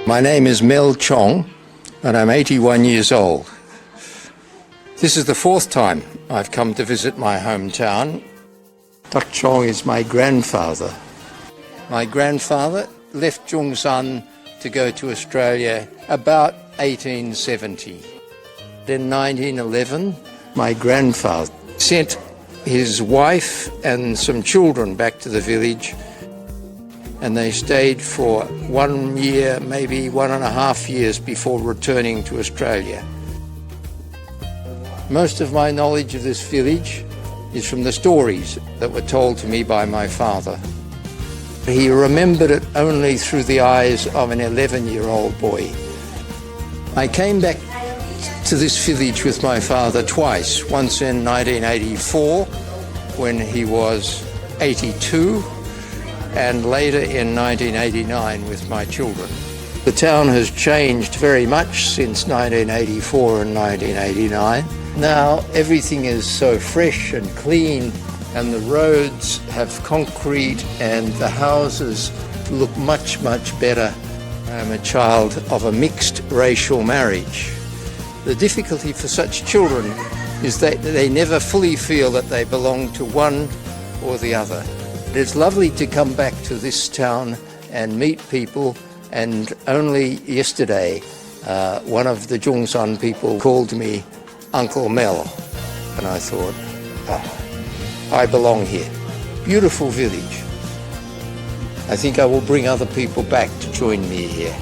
My name is Mel Chong, and I'm 81 years old. This is the fourth time I've come to visit my hometown. Dr. Chong is my grandfather. My grandfather left ژونگشان to go to Australia about 1870. In 1911, my grandfather sent his wife and some children back to the village, and they stayed for 1 year, maybe 1.5 years before returning to Australia. Most of my knowledge of this village is from the stories that were told to me by my father. He remembered it only through the eyes of an 11-year-old boy. I came back to this village with my father twice, once in 1984 when he was 82, and later in 1989 with my children. The town has changed very much since 1984 and 1989. Now everything is so fresh and clean, and the roads have concrete, and the houses look much, much better. I'm a child of a mixed racial marriage. The difficulty for such children is that they never fully feel that they belong to one or the other. It's lovely to come back to this town and meet people, and only yesterday one of the ژونگشان people called me Uncle Mel, and I thought, I belong here. Beautiful village. I think I will bring other people back to join me here.